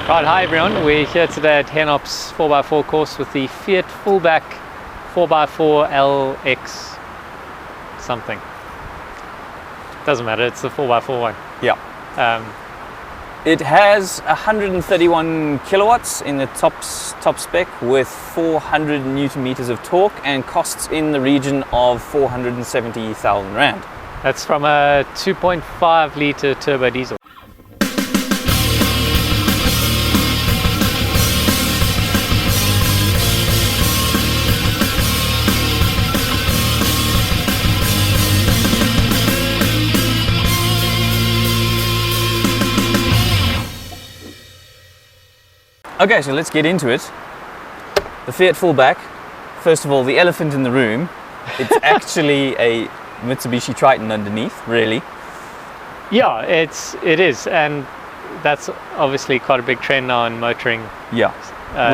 Right, hi everyone. We're here today at Hennops 4x4 course with the Fiat Fullback 4x4 LX something. Doesn't matter, it's the 4x4 one. Yeah. It has 131 kilowatts in the top spec with 400 Newton meters of torque and costs in the region of 470,000 Rand. That's from a 2.5 litre turbo diesel. Okay, so let's get into it. The Fiat Fullback, first of all, the elephant in the room, it's actually a Mitsubishi Triton underneath, really. Yeah, it is, and that's obviously quite a big trend now in motoring. Yeah,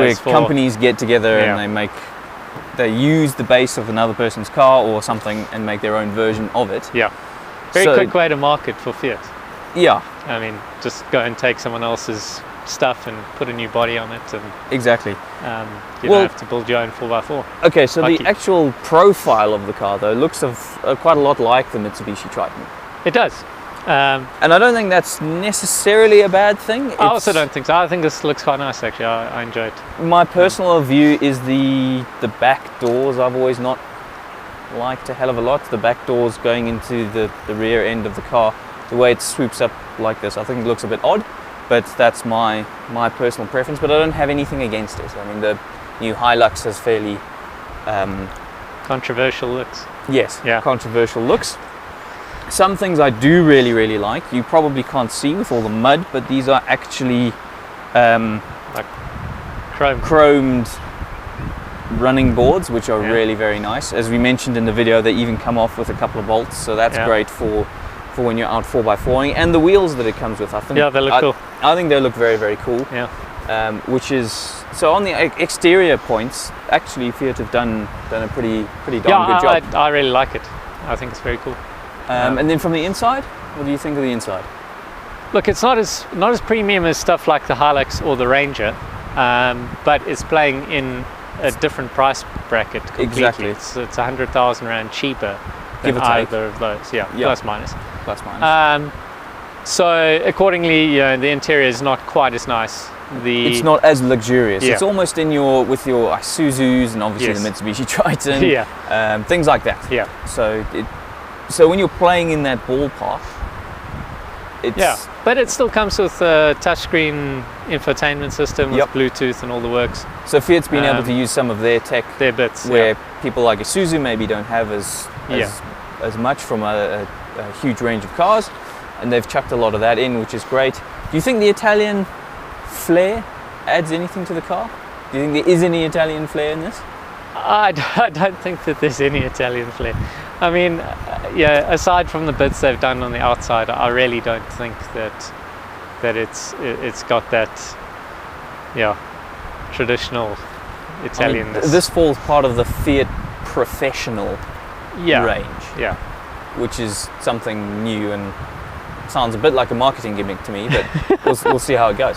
where companies get together and they use the base of another person's car or something and make their own version of it. Yeah, very quick way to market for Fiat. Yeah. I mean, just go and take someone else's stuff and put a new body on it, and exactly. You don't have to build your own 4x4. Okay, so the actual profile of the car though looks quite a lot like the Mitsubishi Triton. It does. And I don't think that's necessarily a bad thing. I also don't think so. I think this looks quite nice actually. I enjoy it. My personal view is the back doors I've always not liked a hell of a lot. The back doors going into the rear end of the car, the way it swoops up like this, I think it looks a bit odd. But that's my personal preference, but I don't have anything against it. I mean, the new Hilux has fairly... controversial looks. Yes, yeah. Controversial looks. Some things I do really like. You probably can't see with all the mud, but these are actually like chromed running boards, which are really very nice. As we mentioned in the video, they even come off with a couple of bolts, so that's great for when you're out 4x4ing, and the wheels that it comes with, I think. Yeah, they look cool. I think they look very cool. Yeah. Which is so on the exterior points. Actually, Fiat have done a pretty darn good job. I really like it. I think it's very cool. And then from the inside, what do you think of the inside? Look, it's not as premium as stuff like the Hilux or the Ranger, but it's playing in a different price bracket completely. Exactly. It's 100,000 Rand cheaper than either of those. Yeah, plus minus. Plus minus. So accordingly, the interior is not quite as nice. It's not as luxurious. It's almost with your Isuzus and obviously the Mitsubishi Triton. Things like that. Yeah. So when you're playing in that ballpark, it's but it still comes with a touchscreen infotainment system with Bluetooth and all the works. So Fiat's been able to use some of their tech, their bits, where people like Isuzu maybe don't have as much from a huge range of cars, and they've chucked a lot of that in, which is great. Do you think the Italian flair adds anything to the car? Do you think there is any Italian flair in this? I don't think that there's any Italian flair. I mean, aside from the bits they've done on the outside, I really don't think that it's got that traditional Italianness. This falls part of the Fiat Professional range. Yeah. Which is something new and sounds a bit like a marketing gimmick to me, but we'll see how it goes.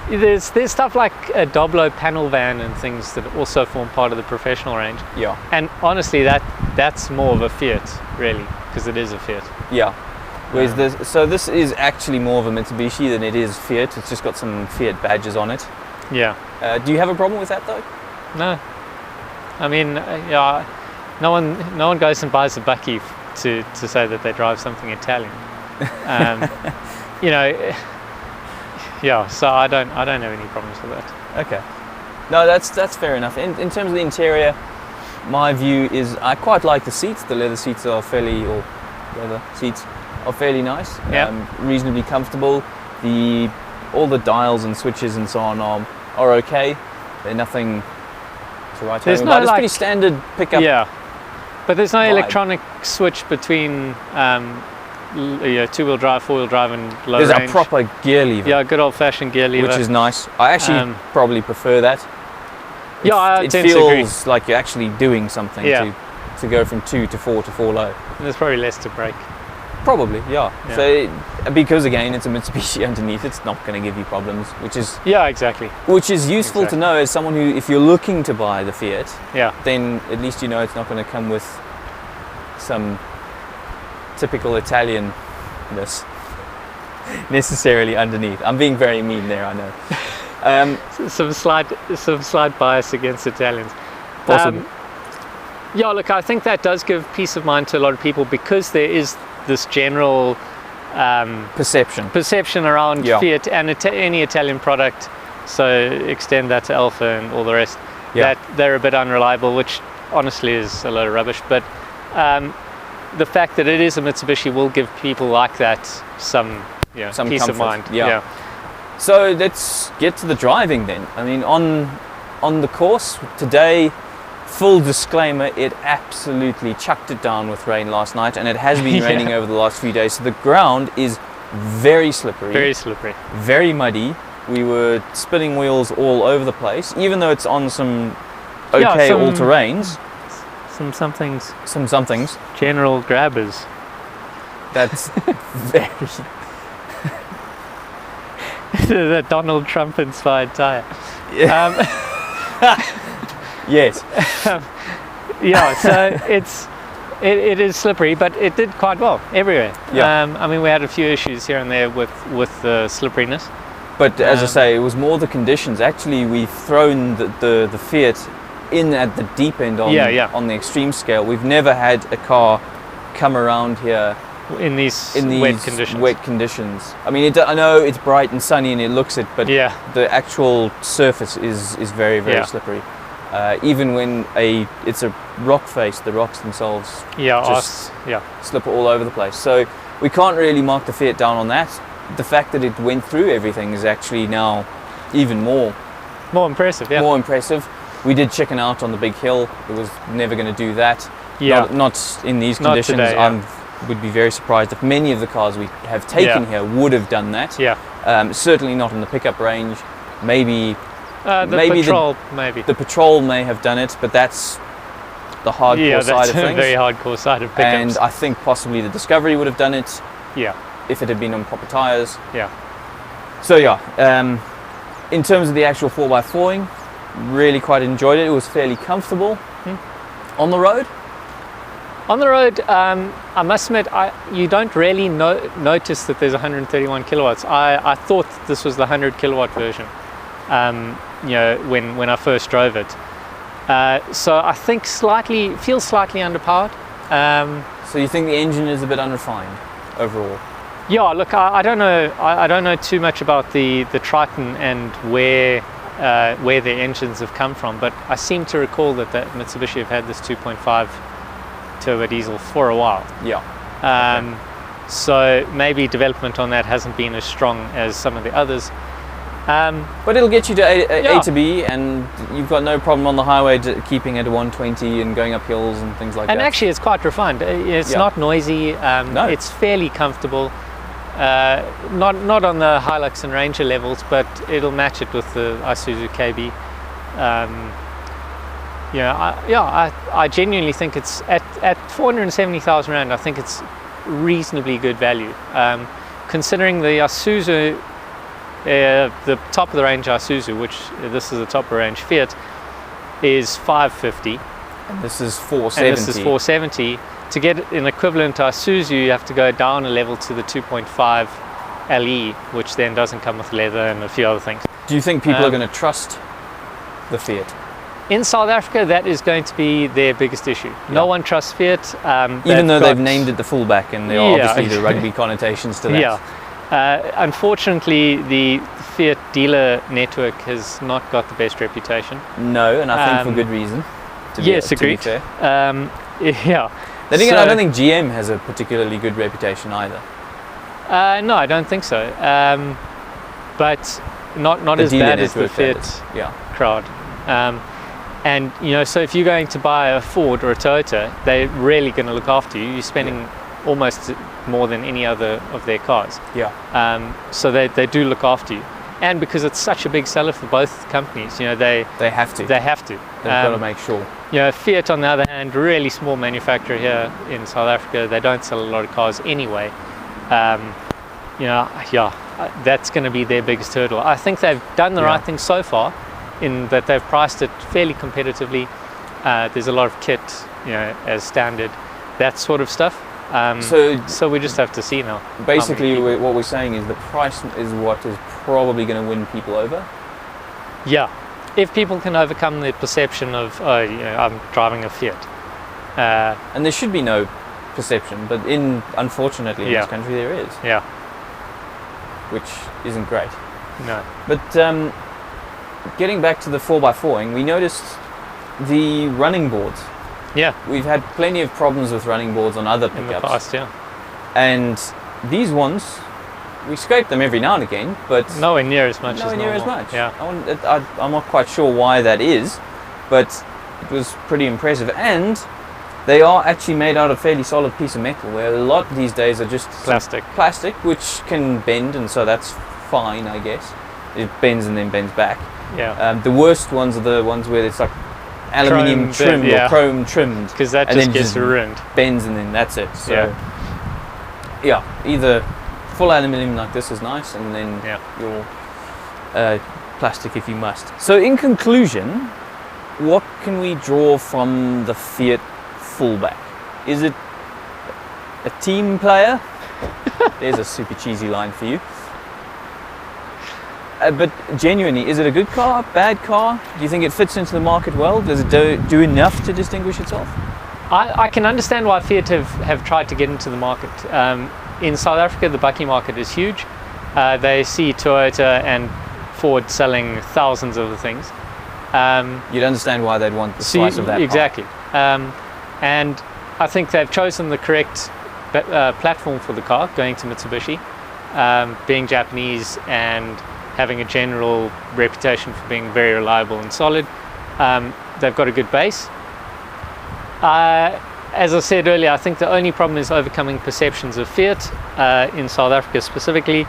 There's stuff like a Doblo panel van and things that also form part of the Professional range. Yeah. And honestly, that's more of a Fiat, really, because it is a Fiat. Yeah. Whereas this is actually more of a Mitsubishi than it is Fiat. It's just got some Fiat badges on it. Yeah. Do you have a problem with that though? No. I mean, no one goes and buys a Bucky to say that they drive something Italian. So I don't have any problems with that. Okay. No, that's fair enough. In terms of the interior, my view is I quite like the seats. The leather seats are fairly nice. Yeah. Reasonably comfortable. All the dials and switches and so on are okay. They're nothing to write home about. It's pretty standard pickup. Yeah. But there's no electronic switch between two-wheel drive, four-wheel drive, and low range. There's a proper gear lever. Yeah, good old-fashioned gear lever, which is nice. I actually probably prefer that. I tend to agree. It feels like you're actually doing something to go from 2 to 4 to 4 low. And there's probably less to brake. Probably, yeah. Yeah. So because again, it's a Mitsubishi underneath, it's not going to give you problems, which is exactly. useful to know as someone who, if you're looking to buy the Fiat, Yeah. then at least you know it's not going to come with some typical Italianness necessarily underneath. I'm being very mean there, I know. Some slight bias against Italians. Possibly. Yeah, look, I think that does give peace of mind to a lot of people because there is this general perception around Fiat and any Italian product, so extend that to Alfa and all the rest, that they're a bit unreliable, which honestly is a load of rubbish. But the fact that it is a Mitsubishi will give people like that some peace comfort. of mind. Yeah. So let's get to the driving then. I mean, on the course today, full disclaimer, it absolutely chucked it down with rain last night, and it has been raining over the last few days. So the ground is very slippery. Very muddy. We were spinning wheels all over the place, even though it's on some okay all-terrains. Some somethings. General grabbers. That's very... The Donald Trump inspired tyre. Yes. So it is slippery, but it did quite well everywhere. I mean, we had a few issues here and there with the slipperiness. But as I say, it was more the conditions. Actually, we've thrown the Fiat in at the deep end on the extreme scale. We've never had a car come around here in these wet conditions. I mean, I know it's bright and sunny and it looks it, but the actual surface is very slippery. Even when it's a rock face, the rocks themselves slip all over the place. So we can't really mark the Fiat down on that. The fact that it went through everything is actually now even more impressive. Yeah. More impressive. We did chicken out on the big hill. It was never going to do that. Not in these conditions. Not today, would be very surprised if many of the cars we have taken here would have done that. Certainly not in the pickup range. Maybe the Patrol may have done it, but that's the hardcore side of things. Very hardcore side of pickups. And I think possibly the Discovery would have done it. If it had been on proper tyres. So in terms of the actual 4x4ing, really quite enjoyed it. It was fairly comfortable. On the road? On the road, I must admit, you don't really notice that there's 131 kilowatts. I thought this was the 100 kilowatt version, when I first drove it. So I think feels slightly underpowered. So you think the engine is a bit unrefined overall? Yeah, look, I don't know. I don't know too much about the Triton and where their engines have come from, but I seem to recall that Mitsubishi have had this 2.5 turbo diesel for a while. So maybe development on that hasn't been as strong as some of the others. But it'll get you to A to B, and you've got no problem on the highway keeping it at 120 and going up hills and things like that. And actually, it's quite refined. It's not noisy. No. It's fairly comfortable. Not on the Hilux and Ranger levels, but it'll match it with the Isuzu KB. I genuinely think it's at 470,000 Rand. I think it's reasonably good value, considering the Isuzu, the top of the range Isuzu, which this is the top of the range Fiat, is 550. And this is 470. And this is 470. To get an equivalent to Isuzu, you have to go down a level to the 2.5 LE, which then doesn't come with leather and a few other things. Do you think people are going to trust the Fiat? In South Africa, that is going to be their biggest issue. No one trusts Fiat. Even though they've named it the Fullback, and there are obviously the rugby connotations to that. Unfortunately, the Fiat dealer network has not got the best reputation. No, and I think for good reason. Yes, agreed. To be fair. Then again, I don't think GM has a particularly good reputation either. No, I don't think so. But not as bad as the Fiat crowd. And so if you're going to buy a Ford or a Toyota, they're really going to look after you. You're spending almost more than any other of their cars. So they do look after you. And because it's such a big seller for both companies, they have to. They've got to make sure. Fiat, on the other hand, really small manufacturer here in South Africa. They don't sell a lot of cars anyway. That's going to be their biggest hurdle. I think they've done the right thing so far, in that they've priced it fairly competitively. There's a lot of kit, as standard, that sort of stuff. So we just have to see now. Basically, what we're saying is the price is what is probably going to win people over. Yeah, if people can overcome the perception of, I'm driving a Fiat. And there should be no perception, but unfortunately in this country there is. Yeah. Which isn't great. No. But getting back to the 4x4ing, we noticed the running boards. Yeah. We've had plenty of problems with running boards on other pickups. In the past, yeah. And these ones, we scrape them every now and again, but nowhere near as much. Yeah. Yeah. I'm not quite sure why that is, but it was pretty impressive. And they are actually made out of a fairly solid piece of metal, where a lot these days are just plastic, which can bend, and so that's fine, I guess. It bends and then bends back. Yeah. The worst ones are the ones where it's like aluminium trimmed or chrome trimmed, because that just gets ruined. Bends and then that's it. So either full aluminium like this is nice, and then your plastic if you must. So in conclusion, what can we draw from the Fiat Fullback? Is it a team player? There's a super cheesy line for you. But genuinely, is it a good car, bad car? Do you think it fits into the market well? Does it do enough to distinguish itself? I can understand why Fiat have tried to get into the market. In South Africa, the bakkie market is huge. They see Toyota and Ford selling thousands of the things. You'd understand why they'd want the slice of that exactly. And I think they've chosen the correct platform for the car, going to Mitsubishi, being Japanese and having a general reputation for being very reliable and solid. They've got a good base. As I said earlier, I think the only problem is overcoming perceptions of Fiat in South Africa specifically.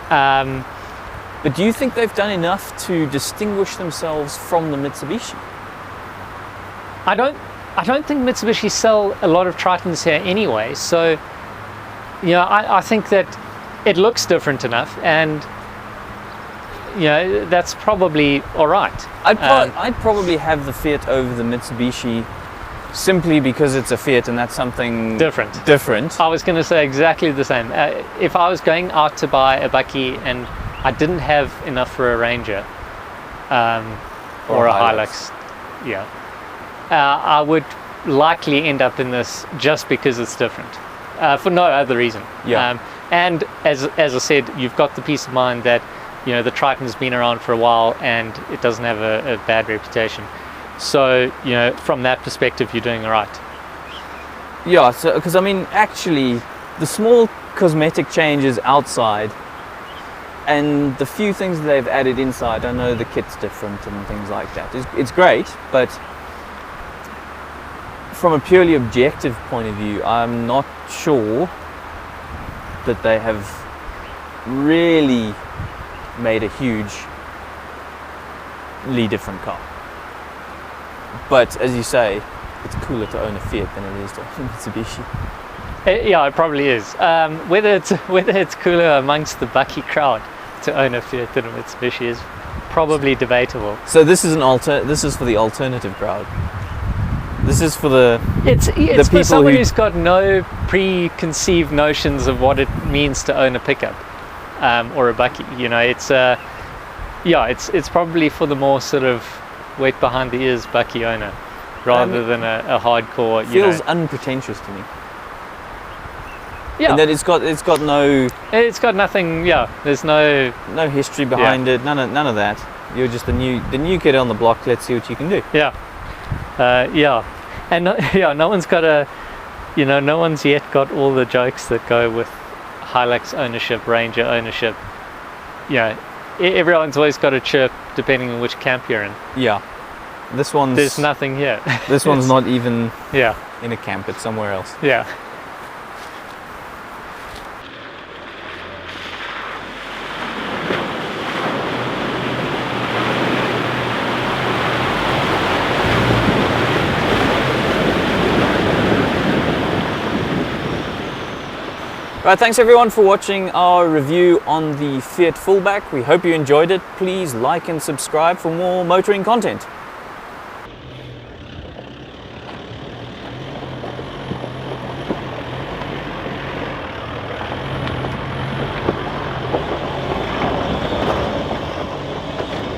But do you think they've done enough to distinguish themselves from the Mitsubishi? I don't think Mitsubishi sell a lot of Tritons here anyway, so I think that it looks different enough, and that's probably all right. I'd probably have the Fiat over the Mitsubishi, simply because it's a Fiat and that's something different. I was going to say exactly the same. If I was going out to buy a bakkie and I didn't have enough for a Ranger or a Hilux, I would likely end up in this just because it's different, for no other reason. And as I said, you've got the peace of mind that the Triton's been around for a while and it doesn't have a bad reputation. So from that perspective, you're doing all right. Yeah, so because I mean, actually, the small cosmetic changes outside and the few things that they've added inside, I know the kit's different and things like that. It's great, but from a purely objective point of view, I'm not sure that they have really made a hugely different car. But as you say, it's cooler to own a Fiat than it is to own a Mitsubishi. Yeah, it probably is. Whether it's cooler amongst the bakkie crowd to own a Fiat than a Mitsubishi is probably debatable. So this is This is for the alternative crowd. This is for it's the for someone who's got no preconceived notions of what it means to own a pickup or a bakkie. It's probably for the more sort of wet behind the ears bakkie owner, rather than a hardcore. Feels unpretentious to me. Yeah. And that it's got no. It's got nothing. Yeah. There's no history behind it. None of that. You're just the new kid on the block. Let's see what you can do. Yeah. And no one's got no one's yet got all the jokes that go with Hilux ownership, Ranger ownership. Everyone's always got a chirp depending on which camp you're in. Yeah. There's nothing here. This one's not even in a camp, it's somewhere else. Yeah. Right, thanks everyone for watching our review on the Fiat Fullback. We hope you enjoyed it. Please like and subscribe for more motoring content.